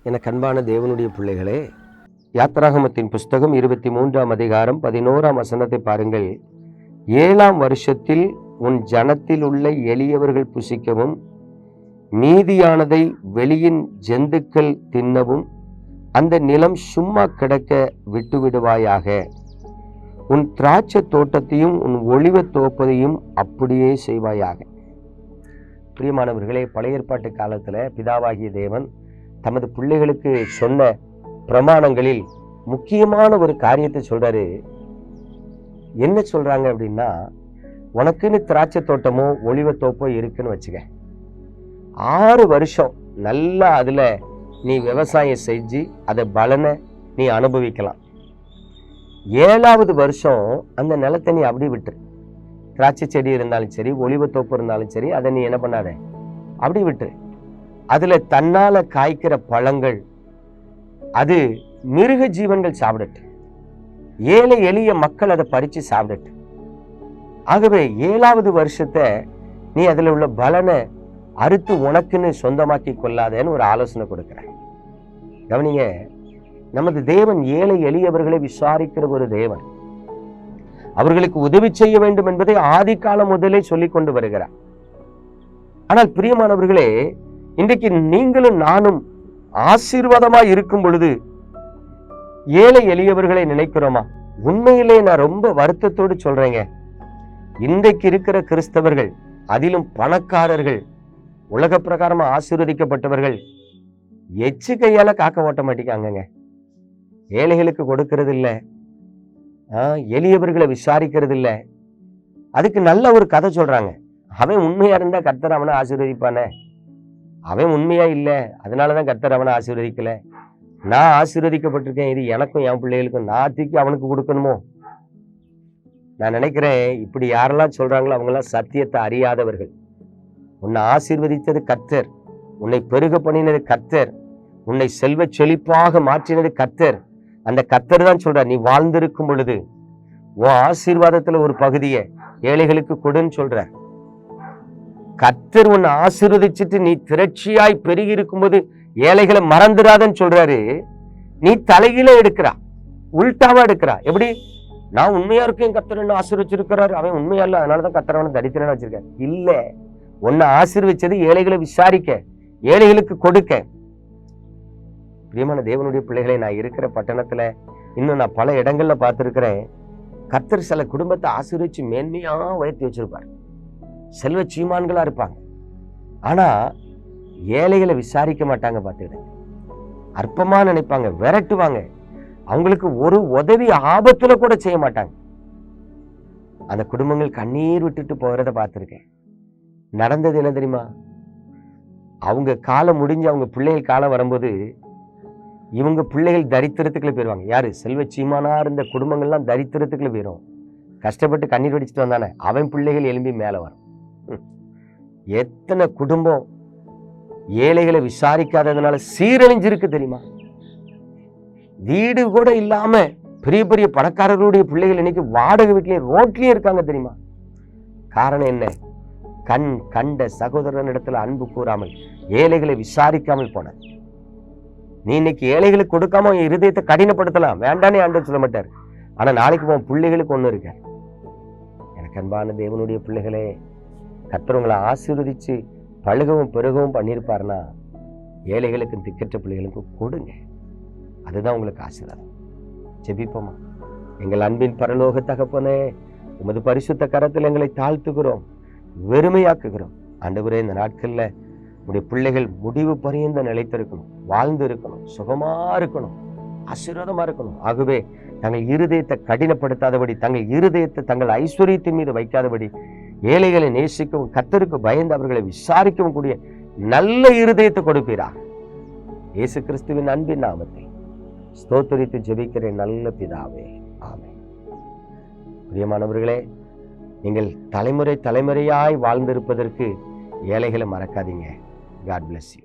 எனக்கு அன்பான தேவனுடைய பிள்ளைகளே, யாத்திராகமத்தின் புஸ்தகம் 23ஆம் அதிகாரம் 11ஆம் வசனத்தை பாருங்கள். 7ஆம் வருஷத்தில் உன் ஜனத்தில் உள்ள எளியவர்கள் புசிக்கவும், மீதியானதை வெளியின் ஜந்துக்கள் தின்னவும் அந்த நிலம் சும்மா கிடக்க விட்டுவிடுவாயாக. உன் திராட்சை தோட்டத்தையும் உன் ஒலிவ தோப்பதையும் அப்படியே செய்வாயாக. பிரியமானவர்களே, பழைய ஏற்பாட்டு காலத்தில் பிதாவாகிய தேவன் தமது பிள்ளைகளுக்கு சொன்ன பிரமாணங்களில் முக்கியமான ஒரு காரியத்தை சொல்றாரு. என்ன சொல்றாங்க அப்படின்னா, உனக்குன்னு திராட்சை தோட்டமோ ஒலிவ தோப்போ இருக்குன்னு வச்சுக்க, 6 வருஷம் நல்லா அதுல நீ விவசாயம் செஞ்சு அதை பலனை நீ அனுபவிக்கலாம். 7ஆவது வருஷம் அந்த நிலத்தை நீ அப்படி விட்டுரு. திராட்சை செடி இருந்தாலும் சரி, ஒலிவ தோப்பு இருந்தாலும் சரி, அதை நீ என்ன பண்ணாத, அப்படி விட்டுரு. அதுல தன்னால காய்க்கிற பழங்கள் அது மிருக ஜீவன்கள் சாப்பிடட்டு, ஏழை எளிய மக்கள் அதை பறிச்சு சாப்பிடட்டு. ஆகவே 7ஆவது வருஷத்தை நீ அதுல உள்ள பலனை அறுத்து உனக்குன்னு சொந்தமாக்கி கொள்ளாதேன்னு ஒரு ஆலோசனை கொடுக்கிறேன். கவனிங்க, நமது தேவன் ஏழை எளியவர்களை விசாரிக்கிற ஒரு தேவன். அவர்களுக்கு உதவி செய்ய வேண்டும் என்பதை ஆதி காலம் முதலே சொல்லிக் கொண்டு வருகிறார். ஆனால் பிரியமானவர்களே, இன்றைக்கு நீங்களும் நானும் ஆசீர்வாதமாய் இருக்கும் பொழுது ஏழை எளியவர்களை நினைக்கிறோமா? உண்மையிலே நான் ரொம்ப வருத்தத்தோடு சொல்றேங்க, இன்றைக்கு இருக்கிற கிறிஸ்தவர்கள், அதிலும் பணக்காரர்கள், உலக பிரகாரமா ஆசீர்வதிக்கப்பட்டவர்கள் எச்சு கையால காக்க ஓட்ட மாட்டேங்காங்க. ஏழைகளுக்கு கொடுக்கறது இல்லை, எளியவர்களை விசாரிக்கிறது இல்லை. அதுக்கு நல்ல ஒரு கதை சொல்றாங்க. அவன் உண்மையா இருந்தா கர்த்தர் அவனை ஆசீர்வதிப்பானே, அவன் உண்மையா இல்லை, அதனாலதான் கர்த்தர் அவனை ஆசீர்வதிக்கல. நான் ஆசீர்வதிக்கப்பட்டிருக்கேன், இது எனக்கும் என் பிள்ளைகளுக்கும், நான் தூக்கி அவனுக்கு கொடுக்கணுமோ? நான் நினைக்கிறேன், இப்படி யாரெல்லாம் சொல்றாங்களோ அவங்கெல்லாம் சத்தியத்தை அறியாதவர்கள். உன்னை ஆசீர்வதித்தது கர்த்தர், உன்னை பெருக பண்ணினது கர்த்தர், உன்னை செல்வ செழிப்பாக மாற்றினது கர்த்தர். அந்த கர்த்தர் தான் சொல்ற, நீ வாழ்ந்திருக்கும் பொழுது உன் ஆசீர்வாதத்துல ஒரு பகுதியை ஏழைகளுக்கு கொடுன்னு சொல்ற. கர்த்தர் உன்னை ஆசீர்வதிச்சுட்டு நீ திரட்சியாய் பெருகி இருக்கும்போது ஏழைகளை மறந்துடாதன்னு சொல்றாரு. நீ தலைகீழ எடுக்கிறா, உள்டாவா எடுக்கிறா. எப்படி? நான் உண்மையா இருக்கேன், கர்த்தர் என்ன ஆசீர்வச்சிருக்கிறாரு, அவன் உண்மையா இல்ல, அதனாலதான் கர்த்தர் அவனை தரித்திரனா வச்சிருக்காரு. இல்ல, உன்னை ஆசீர்வச்சது ஏழைகளை விசாரிக்க, ஏழைகளுக்கு கொடுக்க. பிரியமான தேவனுடைய பிள்ளைகளை, நான் இருக்கிற பட்டணத்துல இன்னும் நான் பல இடங்கள்ல பார்த்திருக்கிறேன். கர்த்தர் சில குடும்பத்தை ஆசீர்வச்சு மேன்மையா உயர்த்தி வச்சிருப்பார், செல்வ சீமான்களா இருப்பாங்க. ஆனா ஏழைகளை விசாரிக்க மாட்டாங்க. பார்த்துக்கிட்டேன், அற்பமா நினைப்பாங்க, விரட்டுவாங்க, அவங்களுக்கு ஒரு உதவி ஆபத்துல கூட செய்ய மாட்டாங்க. அந்த குடும்பங்கள் கண்ணீர் விட்டுட்டு போகிறத பார்த்திருக்கேன். நடந்தது என்ன தெரியுமா? அவங்க காலம் முடிஞ்சு அவங்க பிள்ளைகள் காலம் வரும்போது இவங்க பிள்ளைகள் தரித்திரத்துக்குள்ள போயிடுவாங்க. யாரு? செல்வ சீமானா இருந்த குடும்பங்கள்லாம் தரித்திரத்துக்குள்ள போயிடும். கஷ்டப்பட்டு கண்ணீர் வடிச்சுட்டு வந்தானே அவன் பிள்ளைகள் எழும்பி மேல வரும். எத்தனை குடும்பம் ஏழைகளை விசாரிக்காததுனால சீரழிஞ்சிருக்கு தெரியுமா? வீடு கூட இல்லாம பெரிய பெரிய பணக்காரர்களுடைய பிள்ளைகள் இன்னைக்கு வாடகை வீட்லயும் ரோட்லயும் இருக்காங்க தெரியுமா? காரணம் என்ன? கண்ட சகோதரன் இடத்துல அன்பு கூறாமல் ஏழைகளை விசாரிக்காமல் போன. நீ இன்னைக்கு ஏழைகளுக்கு கொடுக்காம இருதயத்தை கடினப்படுத்தலாம், வேண்டானே ஆண்டவர் சொல்ல மாட்டார். ஆனா நாளைக்கு உன் பிள்ளைகளுக்கு ஒண்ணு இருக்க. எனக்கு அன்பான தேவனுடைய பிள்ளைகளே, கர்த்தர் உங்களை ஆசீர்வதிச்சு பழுகவும் பெருகவும் பண்ணியிருப்பாருன்னா ஏழைகளுக்கு திக்கற்ற பிள்ளைகளுக்கு கொடுங்க. அதுதான் உங்களுக்கு ஆசீர்வாதம். ஜெபிப்போமா? எங்கள் அன்பின் பரலோக தகப்பனே, உமது பரிசுத்த கரத்தில் எங்களை தாழ்த்துகிறோம், வெறுமையாக்குகிறோம். ஆண்டவரே, இந்த நாட்கள்ல உடைய பிள்ளைகள் முடிவு பரியந்த நிலைத்திருக்கணும், வாழ்ந்து இருக்கணும், சுகமா இருக்கணும், ஆசீர்வாதமா இருக்கணும். ஆகவே தங்கள் இருதயத்தை கடினப்படுத்தாதபடி, தங்கள் இருதயத்தை தங்கள் ஐஸ்வர்யத்தின் மீது வைக்காதபடி, ஏழைகளை நேசிக்கவும் கர்த்தருக்கு பயந்து அவர்களை விசாரிக்கவும் கூடிய நல்ல இருதயத்தை கொடுப்பீராக. இயேசு கிறிஸ்துவின் அன்பின் நாமத்தை ஸ்தோத்திரித்து ஜெபிக்கிறேன் நல்ல பிதாவே, ஆமென். பிரியமானவர்களே, நீங்கள் தலைமுறை தலைமுறையாய் வாழ்ந்திருப்பதற்கு ஏழைகளை மறக்காதீங்க. God bless you.